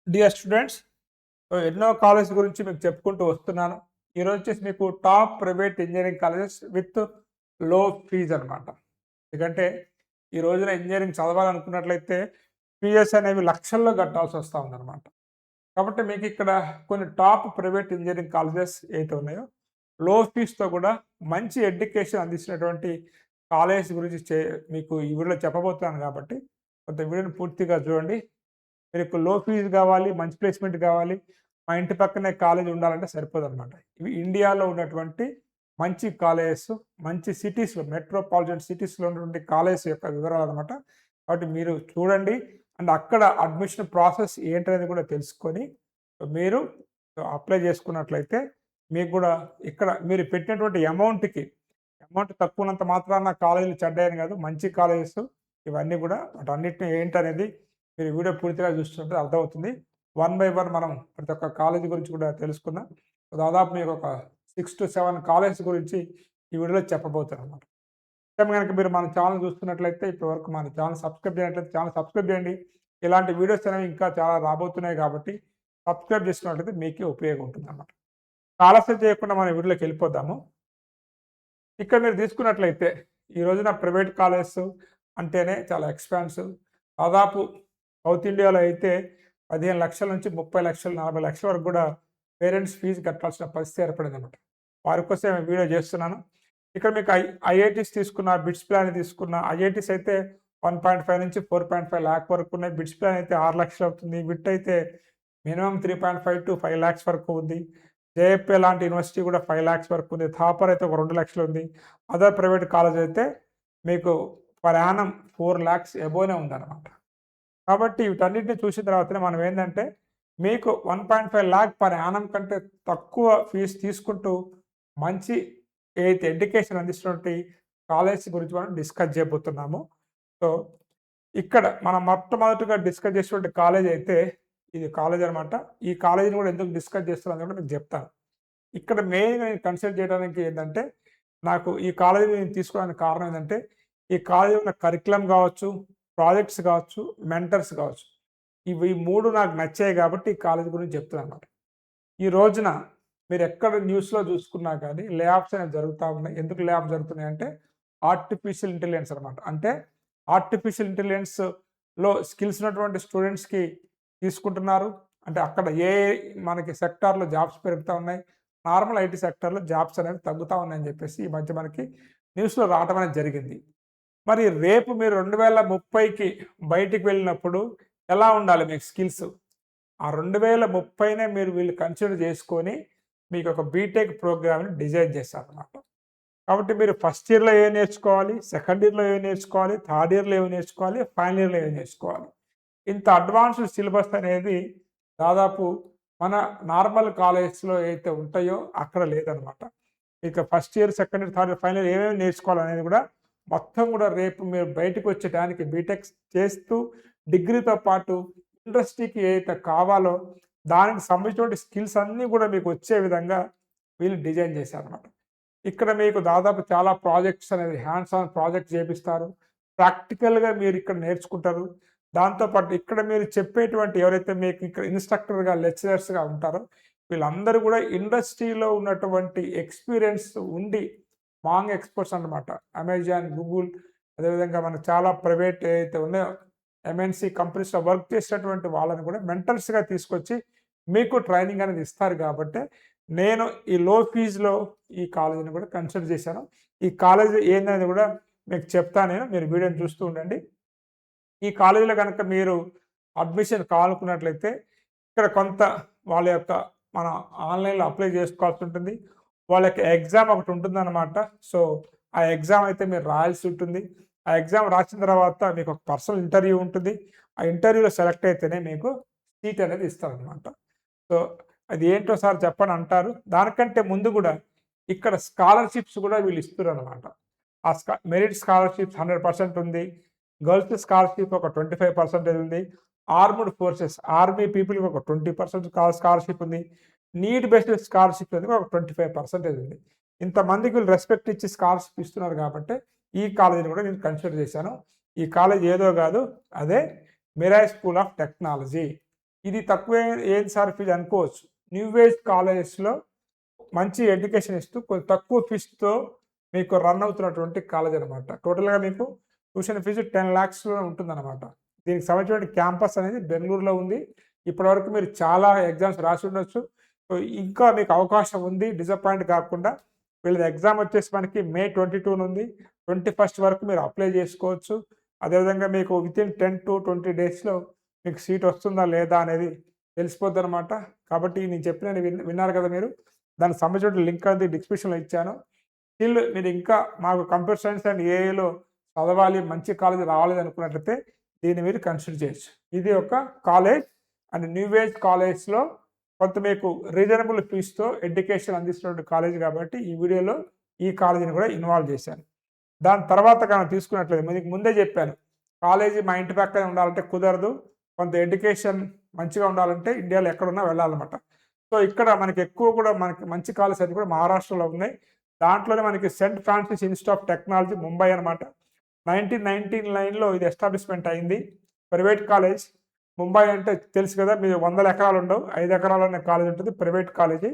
Dear students, ఎన్నో college గురించి మీకు చెప్పుకుంటూ వస్తున్నాను. ఈరోజు వచ్చేసి మీకు top private engineering colleges with low fees అనమాట. ఎందుకంటే ఈ రోజున ఇంజనీరింగ్ చదవాలనుకున్నట్లయితే ఫీజెస్ అనేవి లక్షల్లో కట్టాల్సి వస్తూ ఉందన్నమాట. కాబట్టి మీకు ఇక్కడ కొన్ని టాప్ ప్రైవేట్ ఇంజనీరింగ్ కాలేజెస్ ఏవైతే ఉన్నాయో లో ఫీజ్తో కూడా మంచి ఎడ్యుకేషన్ అందిస్తున్నటువంటి కాలేజ్ గురించి మీకు ఈ వీడియోలో చెప్పబోతున్నాను. కాబట్టి కొంత వీడియోని పూర్తిగా చూడండి. మీకు లో ఫీజు కావాలి, మంచి ప్లేస్‌మెంట్ కావాలి, మా ఇంటి పక్కనే కాలేజ్ ఉండాలంటే సరిపోదనమాట. ఇవి ఇండియాలో ఉన్నటువంటి మంచి కాలేజెస్, మంచి సిటీస్‌లో మెట్రోపాలిటన్ సిటీస్‌లో ఉన్నటువంటి కాలేజెస్ యొక్క వివరాలనమాట. కాబట్టి మీరు చూడండి. అండ్ అక్కడ అడ్మిషన్ ప్రాసెస్ ఏంటనేది కూడా తెలుసుకొని మీరు అప్లై చేసుకున్నట్లయితే మీకు కూడా ఇక్కడ మీరు పెట్టినటువంటి అమౌంట్ తక్కువున్నంత మాత్రాన కాలేజీలు చెడ్డాయని కాదు. మంచి కాలేజెస్ ఇవన్నీ కూడా వాటన్నిటిని ఏంటనేది మీరు వీడియో పూర్తిగా చూస్తుంటే అర్థమవుతుంది. వన్ బై వన్ మనం ప్రతి ఒక్క కాలేజీ గురించి కూడా తెలుసుకుందాం. దాదాపు మీకు ఒక 6-7 కాలేజెస్ గురించి ఈ వీడియోలో చెప్పబోతున్నానన్నమాట. గనుక మీరు మన ఛానల్ చూస్తున్నట్లయితే ఇప్పటివరకు మన ఛానల్ సబ్స్క్రైబ్ చేయనట్లయితే ఛానల్ సబ్స్క్రైబ్ చేయండి. ఇలాంటి వీడియోస్ అనేవి ఇంకా చాలా రాబోతున్నాయి కాబట్టి సబ్స్క్రైబ్ చేసుకున్నట్లయితే మీకే ఉపయోగం ఉంటుందన్నమాట. ఆలస్యం చేయకుండా మన వీడియోలోకి వెళ్ళిపోదాము. ఇక్కడ మీరు తీసుకున్నట్లయితే ఈ రోజున ప్రైవేట్ కాలేజెస్ అంటేనే చాలా ఎక్స్‌పెన్సివ్. దాదాపు సౌత్ ఇండియాలో అయితే 15 లక్షల నుంచి 30 లక్షలు, 40 లక్షల వరకు కూడా పేరెంట్స్ ఫీజు కట్టాల్సిన పరిస్థితి ఏర్పడిందన్నమాట. వారి కోసం వీడియో చేస్తున్నాను. ఇక్కడ మీకు ఐఐటీస్ తీసుకున్న, బిట్స్ ప్లాన్ తీసుకున్న, ఐఐటీస్ అయితే 1.5 నుంచి 4.5 లాక్ వరకు ఉన్నాయి. బిట్స్ ప్లాన్ అయితే 6 లక్షలు అవుతుంది. బిట్ అయితే మినిమం 3.5-5 లాక్స్ వరకు ఉంది. జేఎఫ్ఏ లాంటి యూనివర్సిటీ కూడా 5 లాక్స్ వరకు ఉంది. థాపర్ అయితే ఒక 2 లక్షలు ఉంది. అదర్ ప్రైవేట్ కాలేజ్ అయితే మీకు పర్ యానమ్ 4 లాక్స్ అబోవ్‌నే ఉందన్నమాట. కాబట్టి వీటన్నిటిని చూసిన తర్వాతనే మనం ఏందంటే మీకు 1.5 లాక్ పర్ యానమ్ కంటే తక్కువ ఫీజు తీసుకుంటూ మంచి ఏదైతే ఎడ్యుకేషన్ అందిస్తున్నటువంటి కాలేజ్ గురించి మనం డిస్కస్ చేయబోతున్నాము. సో, ఇక్కడ మనం మొట్టమొదటిగా డిస్కస్ చేసేటువంటి కాలేజ్ అయితే ఇది కాలేజ్ అనమాట. ఈ కాలేజీని కూడా ఎందుకు డిస్కస్ చేస్తున్నానో కూడా మీకు చెప్తాను. ఇక్కడ మెయిన్‌గా నేను కన్సిడర్ చేయడానికి ఏందంటే, నాకు ఈ కాలేజీని నేను తీసుకోవడానికి కారణం ఏందంటే, ఈ కాలేజీలో ఉన్న కరిక్యులమ్ కావచ్చు, ప్రాజెక్ట్స్ కావచ్చు, మెంటర్స్ కావచ్చు. ఇవి 3 నాకు నచ్చాయి కాబట్టి ఈ కాలేజీ గురించి చెప్తున్నానన్నమాట. ఈ రోజున మీరెక్కడ న్యూస్‌లో చూసుకున్నా కానీ లే ఆఫ్స్ అనేవి జరుగుతా ఉన్నాయి. ఎందుకు లే ఆఫ్ జరుగుతున్నాయంటే ఆర్టిఫిషియల్ ఇంటెలిజెన్స్ అనమాట. అంటే ఆర్టిఫిషియల్ ఇంటెలిజెన్స్‌లో స్కిల్స్ ఉన్నటువంటి స్టూడెంట్స్‌కి తీసుకుంటున్నారు. అంటే అక్కడ మనకి సెక్టార్‌లో జాబ్స్ పెరుగుతా ఉన్నాయి. నార్మల్ ఐటీ సెక్టార్‌లో జాబ్స్ అనేవి తగ్గుతా ఉన్నాయని చెప్పేసి ఈ మధ్య మనకి న్యూస్‌లో రావటం అనేది జరిగింది. మరి రేపు మీరు 2030కి బయటికి వెళ్ళినప్పుడు ఎలా ఉండాలి మీకు స్కిల్స్? ఆ 2030నే మీరు వీళ్ళు కన్సిడర్ చేసుకొని మీకు ఒక బీటెక్ ప్రోగ్రామ్‌ని డిజైన్ చేశారన్నమాట. కాబట్టి మీరు ఫస్ట్ ఇయర్‌లో ఏం నేర్చుకోవాలి? సెకండ్ ఇయర్‌లో ఏం నేర్చుకోవాలి? థర్డ్ ఇయర్‌లో ఏం నేర్చుకోవాలి? ఫైనల్ ఇయర్‌లో ఏం నేర్చుకోవాలి? ఇంత అడ్వాన్స్డ్ సిలబస్ అనేది దాదాపు మన నార్మల్ కాలేజెస్‌లో ఏవైతే ఉంటాయో అక్కడ లేదనమాట. ఇక first year, second year, third year, final year ఏమేమి నేర్చుకోవాలనేది కూడా మొత్తం కూడా రేపు మీరు బయటకు వచ్చేటానికి బీటెక్ చేస్తూ డిగ్రీతో పాటు ఇండస్ట్రీకి ఏదైతే కావాలో దానికి సంబంధించినటువంటి స్కిల్స్ అన్నీ కూడా మీకు వచ్చే విధంగా వీళ్ళు డిజైన్ చేశారనమాట. ఇక్కడ మీకు దాదాపు చాలా ప్రాజెక్ట్స్ అనేది హ్యాండ్స్ ఆన్ ప్రాజెక్ట్ చేపిస్తారు. ప్రాక్టికల్‌గా మీరు ఇక్కడ నేర్చుకుంటారు. దాంతో పాటు ఇక్కడ మీరు చెప్పేటువంటి ఎవరైతే మీకు ఇక్కడ ఇన్‌స్ట్రక్టర్‌గా, లెక్చరర్స్‌గా ఉంటారో వీళ్ళందరూ కూడా ఇండస్ట్రీలో ఉన్నటువంటి ఎక్స్‌పీరియన్స్ ఉండి మాంగ్ ఎక్స్‌పర్ట్స్ అన్నమాట. అమెజాన్, గూగుల్ అదేవిధంగా మనకు చాలా ప్రైవేట్ ఏవైతే ఉన్నాయో ఎంఎన్‌సి కంపెనీస్‌లో వర్క్ చేసేటువంటి వాళ్ళని కూడా మెంటర్స్‌గా తీసుకొచ్చి మీకు ట్రైనింగ్ అనేది ఇస్తారు కాబట్టే నేను ఈ లో ఫీజ్‌లో ఈ కాలేజీని కూడా కన్సిడర్ చేశాను. ఈ కాలేజీ ఏందనేది కూడా మీకు చెప్తాను నేను. మీరు వీడియోని చూస్తూ ఉండండి. ఈ కాలేజీలో గనక మీరు అడ్మిషన్ కావాలనుకున్నట్లయితే ఇక్కడ కొంత వాళ్ళ యొక్క మనం ఆన్‌లైన్‌లో అప్లై చేసుకోవాల్సి ఉంటుంది. వాళ్ళ యొక్క ఎగ్జామ్ ఒకటి ఉంటుందన్నమాట. సో, ఆ ఎగ్జామ్ అయితే మీరు రాయాల్సి ఉంటుంది. ఆ ఎగ్జామ్ రాసిన తర్వాత మీకు ఒక పర్సనల్ ఇంటర్వ్యూ ఉంటుంది. ఆ ఇంటర్వ్యూలో సెలెక్ట్ అయితేనే మీకు సీట్ అనేది ఇస్తారనమాట. సో, అది ఏంటో సార్ చెప్పండి అంటారు. దానికంటే ముందు గూడా ఇక్కడ స్కాలర్‌షిప్స్ గూడా వీళ్ళు ఇస్తుర్రనమాట. ఆ మెరిట్ స్కాలర్‌షిప్స్ 100% ఉంది. గర్ల్స్ స్కాలర్‌షిప్ ఒక 25% ఉంది. ఆర్మ్డ్ ఫోర్సెస్ ఆర్మీ పీపుల్‌కి ఒక 20% స్కాలర్‌షిప్ ఉంది. నీడ్ బేస్డ్ స్కాలర్‌షిప్ అనేది ఒక 25% ఉంది. ఇంతమందికి వీళ్ళు రెస్పెక్ట్ ఇచ్చి స్కాలర్‌షిప్ ఇస్తున్నారు కాబట్టి ఈ కాలేజీని కూడా నేను కన్సిడర్ చేశాను. ఈ కాలేజ్ ఏదో కాదు, అదే మిరాయ్ స్కూల్ ఆఫ్ టెక్నాలజీ. ఇది తక్కువే ఏంది సార్ ఫీజు అనుకోవచ్చు. న్యూ ఏజ్ కాలేజెస్‌లో మంచి ఎడ్యుకేషన్ ఇస్తూ కొంచెం తక్కువ ఫీజుతో మీకు రన్ అవుతున్నటువంటి కాలేజ్ అనమాట. టోటల్‌గా మీకు ట్యూషన్ ఫీజు 10,00,000 ఉంటుందన్నమాట. దీనికి సంబంధించిన క్యాంపస్ అనేది బెంగుళూరులో ఉంది. ఇప్పటివరకు మీరు చాలా ఎగ్జామ్స్ రాసి ఉండొచ్చు. సో, ఇంకా మీకు అవకాశం ఉంది. డిసప్పాయింట్ కాకుండా వీళ్ళది ఎగ్జామ్ వచ్చేసి మనకి మే 22 ఉంది. 21 వరకు మీరు అప్లై చేసుకోవచ్చు. అదేవిధంగా మీకు వితిన్ 10-20 డేస్‌లో మీకు సీట్ వస్తుందా లేదా అనేది తెలిసిపోద్దనమాట. కాబట్టి నేను చెప్పినవి విన్నారు కదా మీరు. దానికి సంబంధించిన లింక్ అనేది డిస్క్రిప్షన్‌లో ఇచ్చాను. స్టిల్ మీరు ఇంకా మాకు కంప్యూటర్ సైన్స్ అండ్ ఏఐలో చదవాలి, మంచి కాలేజ్ రావాలి అనుకున్నట్లయితే దీన్ని మీరు కన్సిడర్ చేయొచ్చు. ఇది ఒక కాలేజ్ అండ్ న్యూ ఏజ్ కాలేజ్‌లో కొంత మీకు రీజనబుల్ ఫీస్‌తో ఎడ్యుకేషన్ అందిస్తున్న కాలేజ్ కాబట్టి ఈ వీడియోలో ఈ కాలేజీని కూడా ఇన్వాల్వ్ చేశాను. దాని తర్వాత కనుక తీసుకున్నట్లయితే మీకు ముందే చెప్పాను. కాలేజీ మా ఇంటి పక్కనే ఉండాలంటే కుదరదు. కొంత ఎడ్యుకేషన్ మంచిగా ఉండాలంటే ఇండియాలో ఎక్కడున్నా వెళ్ళాలన్నమాట. సో, ఇక్కడ మనకి ఎక్కువ కూడా మనకి మంచి కాలేజ్ అన్ని కూడా మహారాష్ట్రలో ఉన్నాయి. దాంట్లోనే మనకి Saint Francis institute of technology Mumbai అనమాట. 1999లో ఇది ఎస్టాబ్లిష్‌మెంట్ అయింది. Private college. ముంబై అంటే తెలుసు కదా! మీరు వందల ఎకరాలు ఉండవు. 5 ఎకరాలనే కాలేజ్ ఉంటుంది. Private college.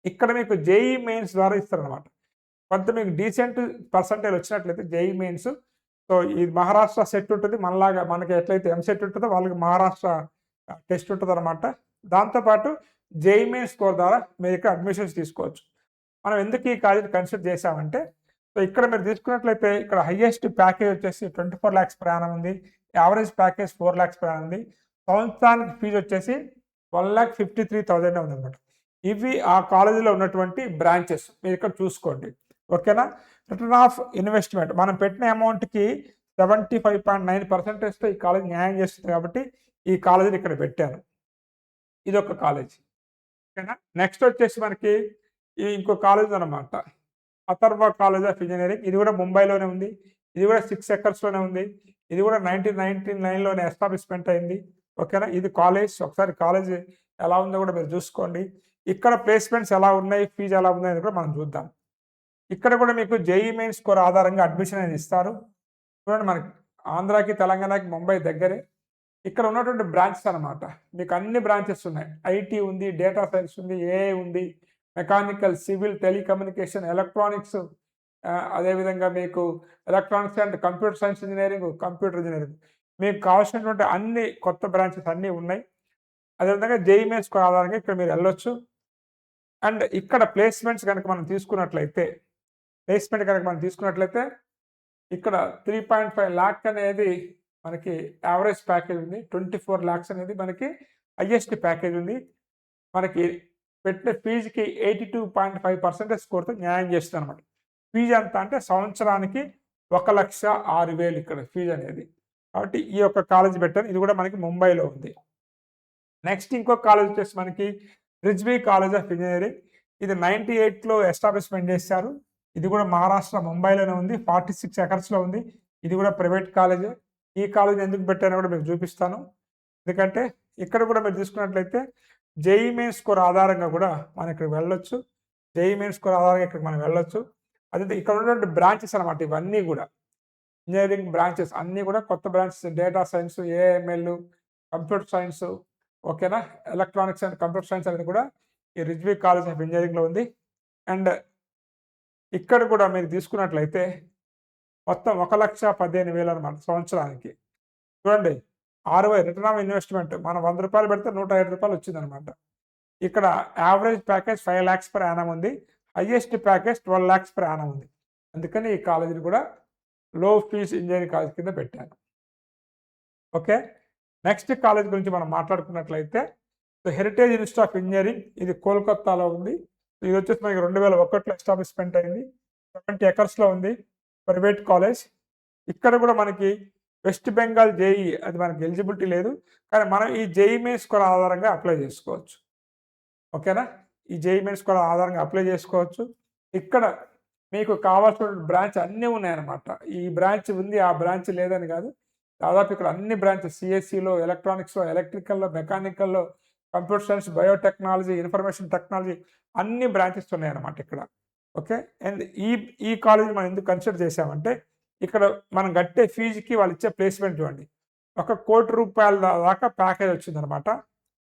ఇక్కడ మీకు జేఈఈ మెయిన్స్ ద్వారా ఇస్తారనమాట. కొంత మీకు డీసెంట్ పర్సెంటేజ్ వచ్చినట్లయితే జేఈఈ మెయిన్స్. సో, ఇది మహారాష్ట్ర సెట్ ఉంటుంది. మనలాగా మనకి ఎట్లయితే ఎంసెట్ ఉంటుందో వాళ్ళకి మహారాష్ట్ర టెస్ట్ ఉంటుందనమాట. దాంతో పాటు జేఈఈ మెయిన్స్ స్కోర్ ద్వారా మీరు ఇక్కడ అడ్మిషన్స్ తీసుకోవచ్చు. మనం ఎందుకు ఈ కాలేజీని కన్సిడర్ చేశామంటే, సో, ఇక్కడ మీరు తీసుకున్నట్లయితే ఇక్కడ హైయెస్ట్ ప్యాకేజ్ వచ్చేసి 24 లాక్స్ per annum ఉంది. Average package 4 lakhs per annum ఉంది. సంవత్సరానికి ఫీజు వచ్చేసి 1,53,000 ఉందన్నమాట. ఇవి ఆ కాలేజీలో ఉన్నటువంటి బ్రాంచెస్. మీరు ఇక్కడ చూసుకోండి. ఓకేనా? రిటర్న్ ఆఫ్ ఇన్వెస్ట్‌మెంట్ మనం పెట్టిన అమౌంట్‌కి 75.9%తో ఈ కాలేజ్ న్యాయం చేస్తుంది కాబట్టి ఈ కాలేజీని ఇక్కడ పెట్టాను. ఇదొక కాలేజ్. ఓకేనా? నెక్స్ట్ వచ్చేసి మనకి ఇంకో కాలేజ్ అనమాట. Atharva college of engineering. ఇది కూడా ముంబైలోనే ఉంది. ఇది కూడా 6 ఎకర్స్‌లోనే ఉంది. ఇది కూడా 1999లోనే ఎస్టాబ్లిష్‌మెంట్ అయింది. ఓకేనా? ఇది కాలేజ్. ఒకసారి కాలేజ్ ఎలా ఉందో కూడా మీరు చూసుకోండి. ఇక్కడ ప్లేస్‌మెంట్స్ ఎలా ఉన్నాయి, ఫీజు ఎలా ఉన్నాయని కూడా మనం చూద్దాం. ఇక్కడ కూడా మీకు జేఈఈ మెయిన్స్ స్కోర్ ఆధారంగా అడ్మిషన్ అనేది ఇస్తారు. చూడండి మనకి ఆంధ్రాకి, తెలంగాణకి ముంబై దగ్గరే. ఇక్కడ ఉన్నటువంటి బ్రాంచెస్ అనమాట. మీకు అన్ని బ్రాంచెస్ ఉన్నాయి. ఐటీ ఉంది, డేటా సైన్స్ ఉంది, ఏఐ ఉంది, మెకానికల్, సివిల్, టెలికమ్యూనికేషన్, ఎలక్ట్రానిక్స్, అదేవిధంగా మీకు electronics and computer science engineering, computer engineering. మీకు కావాల్సినటువంటి అన్ని కొత్త బ్రాంచెస్ అన్నీ ఉన్నాయి. అదేవిధంగా జేఈఈ మెయిన్స్ స్కోర్ ఆధారంగా ఇక్కడ మీరు వెళ్ళొచ్చు. అండ్ ఇక్కడ ప్లేస్మెంట్స్ కనుక మనం తీసుకున్నట్లయితే ఇక్కడ 3.5 లాక్ అనేది మనకి యావరేజ్ ప్యాకేజ్ ఉంది. 24 లాక్స్ అనేది మనకి హైయెస్ట్ ప్యాకేజ్ ఉంది. మనకి పెట్టిన ఫీజుకి 82.5% స్కోర్‌తో న్యాయం చేస్తుందన్నమాట. ఫీజు ఎంత అంటే సంవత్సరానికి 1,06,000 ఇక్కడ ఫీజు అనేది. కాబట్టి ఈ యొక్క కాలేజ్ పెట్టాను. ఇది కూడా మనకి ముంబైలో ఉంది. నెక్స్ట్ ఇంకో కాలేజ్ వచ్చేసి మనకి రిజ్వీ కాలేజ్ ఆఫ్ ఇంజినీరింగ్. ఇది 98లో ఎస్టాబ్లిష్‌మెంట్ చేశారు. ఇది కూడా మహారాష్ట్ర ముంబైలోనే ఉంది. 46 ఎకర్స్‌లో ఉంది. ఇది కూడా ప్రైవేట్ కాలేజే. ఈ కాలేజ్ ఎందుకు పెట్టానో కూడా మీకు చూపిస్తాను. ఎందుకంటే ఇక్కడ కూడా మీరు తీసుకున్నట్లయితే జేఈఈ మెయిన్స్ స్కోర్ ఆధారంగా కూడా మనం ఇక్కడికి వెళ్ళొచ్చు. జేఈఈ మెయిన్స్ స్కోర్ ఆధారంగా ఇక్కడికి మనం వెళ్ళొచ్చు. అదే ఇక్కడ ఉన్నటువంటి బ్రాంచెస్ అనమాట ఇవన్నీ కూడా. ఇంజినీరింగ్ బ్రాంచెస్ అన్నీ కూడా కొత్త branches. Data science, AML, computer science, ఓకేనా? ఎలక్ట్రానిక్స్ అండ్ కంప్యూటర్ సైన్స్ అనేది కూడా ఈ రిజ్వీ కాలేజ్ ఆఫ్ ఇంజినీరింగ్‌లో ఉంది. అండ్ ఇక్కడ కూడా మీరు తీసుకున్నట్లయితే మొత్తం 1,15,000 అనమాట సంవత్సరానికి. చూడండి 60 రిటర్న్ ఆఫ్ ఇన్వెస్ట్‌మెంట్ మనం ₹100 పెడితే ₹105 వచ్చిందనమాట. ఇక్కడ average package 5 lakhs per annum ఉంది. Highest package 12 lakhs per annum ఉంది. అందుకని ఈ కాలేజీని కూడా లో ఫీజ్ ఇంజినీరింగ్ కాలేజ్ కింద పెట్టాను. ఓకే. నెక్స్ట్ కాలేజ్ గురించి మనం మాట్లాడుకున్నట్లయితే హెరిటేజ్ ఇన్స్టిట్యూట్ ఆఫ్ ఇంజినీరింగ్. ఇది కోల్కతాలో ఉంది. ఇది వచ్చేసి మనకి 2001లో ఎస్టాబ్లిష్‌మెంట్ అయింది. 70 ఎకర్స్‌లో ఉంది. Private college. ఇక్కడ కూడా మనకి వెస్ట్ బెంగాల్ జేఈఈ అది మనకి ఎలిజిబిలిటీ లేదు. కానీ మనం ఈ జేఈఈ మెయిన్స్ స్కోర్ ఆధారంగా అప్లై చేసుకోవచ్చు. ఓకేనా? ఈ జేఈఈ మెయిన్స్ స్కోర్ ఆధారంగా అప్లై చేసుకోవచ్చు. ఇక్కడ మీకు కావాల్సిన బ్రాంచ్ అన్నీ ఉన్నాయన్నమాట. ఈ బ్రాంచ్ ఉంది, ఆ బ్రాంచ్ లేదని కాదు. దాదాపు ఇక్కడ అన్ని బ్రాంచెస్ సిఎస్సిలో, ఎలక్ట్రానిక్స్‌లో, ఎలక్ట్రికల్‌లో, మెకానికల్‌లో, computer science, biotechnology, information technology అన్ని బ్రాంచెస్ ఉన్నాయన్నమాట ఇక్కడ. ఓకే. అండ్ ఈ కాలేజ్ మనం ఎందుకు కన్సిడర్ చేశామంటే ఇక్కడ మనం కట్టే ఫీజుకి వాళ్ళు ఇచ్చే ప్లేస్మెంట్ చూడండి. ₹1,00,00,000 దాకా ప్యాకేజ్ వచ్చిందనమాట.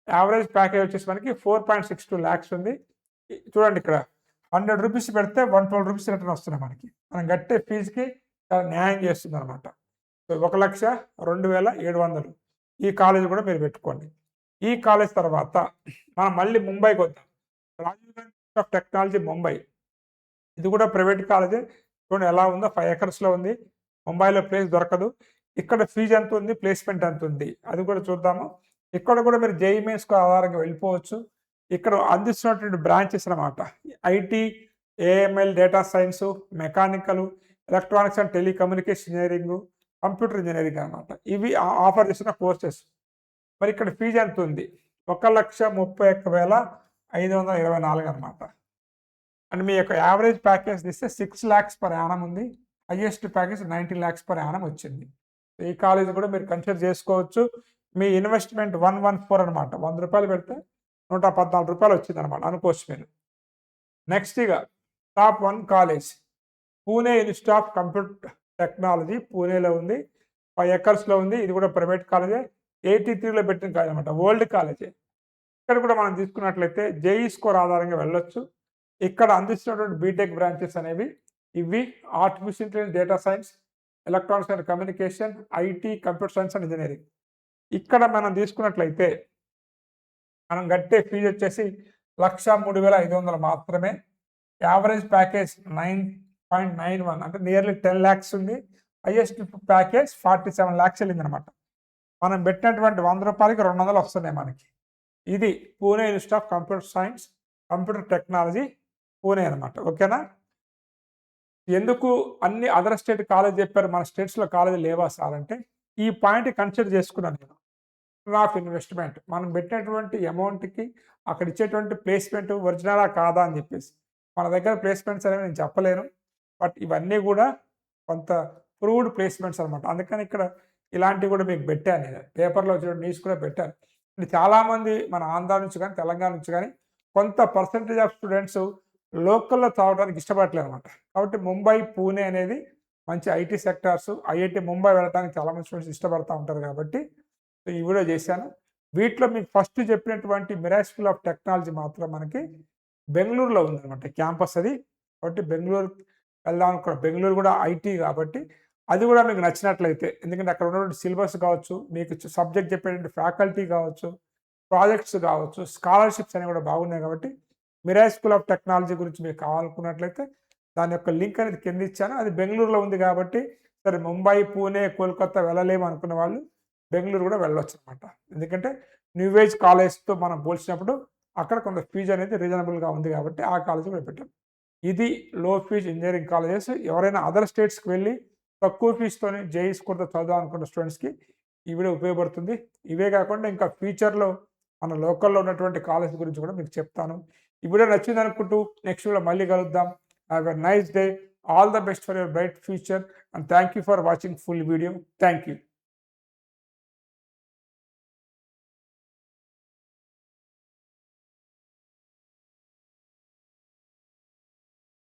యావరేజ్ ప్యాకేజ్ వచ్చేసి మనకి 4.62 lakhs ఉంది. చూడండి ఇక్కడ ₹100 పెడితే ₹112 రిటర్న్ వస్తున్నాయి మనకి. మనం కట్టే ఫీజుకి చాలా న్యాయం చేస్తుందనమాట. సో 1,02,700 ఈ కాలేజ్ కూడా మీరు పెట్టుకోండి. ఈ కాలేజ్ తర్వాత మనం మళ్ళీ ముంబైకి వద్దాం. Rajiv Gandhi institute of technology Mumbai. ఇది కూడా ప్రైవేట్ కాలేజే. చూడండి ఎలా ఉందో, 5 acresలో ఉంది. ముంబైలో ప్లేస్ దొరకదు. ఇక్కడ ఫీజు ఎంత ఉంది, ప్లేస్మెంట్ ఎంత ఉంది అది కూడా చూద్దాము. ఇక్కడ కూడా మీరు జేఈఈ మెయిన్స్‌కు ఆధారంగా వెళ్ళిపోవచ్చు. ఇక్కడ అందిస్తున్నటువంటి బ్రాంచెస్ అనమాట. IT, AML, data science, mechanical, electronics and telecommunication engineering, computer engineering అనమాట. ఇవి ఆఫర్ చేస్తున్న కోర్సెస్. మరి ఇక్కడ ఫీజు ఎంత ఉంది? 1,31,524 అనమాట. అండ్ మీ యొక్క యావరేజ్ ప్యాకేజ్ తీస్తే 6 lakhs per annum ఉంది. Highest package 19 lakhs per annum వచ్చింది. ఈ కాలేజ్ కూడా మీరు కన్సిడర్ చేసుకోవచ్చు. మీ ఇన్వెస్ట్మెంట్ 114 అనమాట. ₹100 పెడితే ₹114 వచ్చిందనమాట అనుకోవచ్చు మీరు. నెక్స్ట్ ఇక top 1 college Pune institute of computer technology పూణేలో ఉంది. 5 acresలో ఉంది. ఇది కూడా ప్రైవేట్ కాలేజే. 83లో పెట్టిన కాలేజ్ అనమాట. ఓల్డ్ కాలేజే. ఇక్కడ కూడా మనం తీసుకున్నట్లయితే జేఈఈ స్కోర్ ఆధారంగా వెళ్ళొచ్చు. ఇక్కడ అందిస్తున్నటువంటి బీటెక్ బ్రాంచెస్ అనేవి ఇవి: artificial intelligence, data science, electronics and communication, IT, computer science and engineering. ఇక్కడ మనం తీసుకున్నట్లయితే మనం కట్టే ఫీజు వచ్చేసి 1,03,500 మాత్రమే. యావరేజ్ ప్యాకేజ్ 9.91 అంటే నియర్లీ 10 lakhs ఉంది. Highest package 47 lakhs వెళ్ళిందనమాట. మనం పెట్టినటువంటి ₹100కి 200 వస్తున్నాయి మనకి. ఇది Pune institute of computer science, computer technology Pune అనమాట. ఓకేనా? ఎందుకు అన్ని అదర్ స్టేట్ కాలేజ్ చెప్పారు, మన స్టేట్స్లో కాలేజ్ లేవా సార్ అంటే, ఈ పాయింట్ కన్సిడర్ చేసుకున్నాను నేను. ఆఫ్ ఇన్వెస్ట్మెంట్ మనం పెట్టినటువంటి అమౌంట్కి అక్కడ ఇచ్చేటువంటి ప్లేస్మెంట్ ఒరిజినలా కాదా అని చెప్పేసి. మన దగ్గర ప్లేస్మెంట్స్ అనేవి నేను చెప్పలేను, బట్ ఇవన్నీ కూడా కొంత ప్రూవ్డ్ ప్లేస్మెంట్స్ అనమాట. అందుకని ఇక్కడ ఇలాంటివి కూడా మీకు పెట్టాను నేను. పేపర్లో వచ్చిన న్యూస్ కూడా పెట్టాను. చాలామంది మన ఆంధ్ర నుంచి కానీ తెలంగాణ నుంచి కానీ కొంత పర్సంటేజ్ ఆఫ్ స్టూడెంట్స్ లోకల్లో చదవడానికి ఇష్టపడట్లేదు అనమాట. కాబట్టి ముంబై, పూణే అనేది మంచి ఐటీ సెక్టార్స్. ఐఐటి ముంబై వెళ్ళడానికి చాలామంది స్టూడెంట్స్ ఇష్టపడుతూ ఉంటారు కాబట్టి ఈ వీడియో చేశాను. వీటిలో మీకు ఫస్ట్ చెప్పినటువంటి మిరాజ్ స్కూల్ ఆఫ్ టెక్నాలజీ మాత్రం మనకి బెంగళూరులో ఉందన్నమాట క్యాంపస్ అది. కాబట్టి బెంగళూరు వెళ్దాం అనుకున్న, బెంగళూరు కూడా ఐటీ కాబట్టి అది కూడా మీకు నచ్చినట్లయితే, ఎందుకంటే అక్కడ ఉన్నటువంటి సిలబస్ కావచ్చు, మీకు సబ్జెక్ట్ చెప్పేటువంటి ఫ్యాకల్టీ కావచ్చు, ప్రాజెక్ట్స్ కావచ్చు, స్కాలర్షిప్స్ అనేవి కూడా బాగున్నాయి. కాబట్టి మిరాజ్ స్కూల్ ఆఫ్ టెక్నాలజీ గురించి మీకు కావాలనుకున్నట్లయితే దాని యొక్క లింక్ అనేది కింద ఇచ్చాను. అది బెంగళూరులో ఉంది కాబట్టి సరే ముంబై, పూణే, కోల్కతా వెళ్ళలేము అనుకున్న వాళ్ళు బెంగళూరు కూడా వెళ్ళొచ్చు అనమాట. ఎందుకంటే న్యూ ఏజ్ కాలేజ్తో మనం పోల్చినప్పుడు అక్కడ కొంత ఫీజు అనేది రీజనబుల్గా ఉంది కాబట్టి ఆ కాలేజ్ కూడా పెట్టాం. ఇది లో ఫీజ్ ఇంజనీరింగ్ కాలేజెస్. ఎవరైనా అదర్ స్టేట్స్కి వెళ్ళి తక్కువ ఫీజుతోనే జేఈఈ స్కోర్తో చదువు అనుకున్న స్టూడెంట్స్కి ఈ వీడియో ఉపయోగపడుతుంది. ఇవే కాకుండా ఇంకా ఫ్యూచర్లో మన లోకల్లో ఉన్నటువంటి కాలేజ్ గురించి కూడా మీకు చెప్తాను. ఈ వీడియో నచ్చింది అనుకుంటూ నెక్స్ట్ వీడియో మళ్ళీ కలుద్దాం. Have a nice day. All the best for your bright future and thank you for watching full video. Thank you.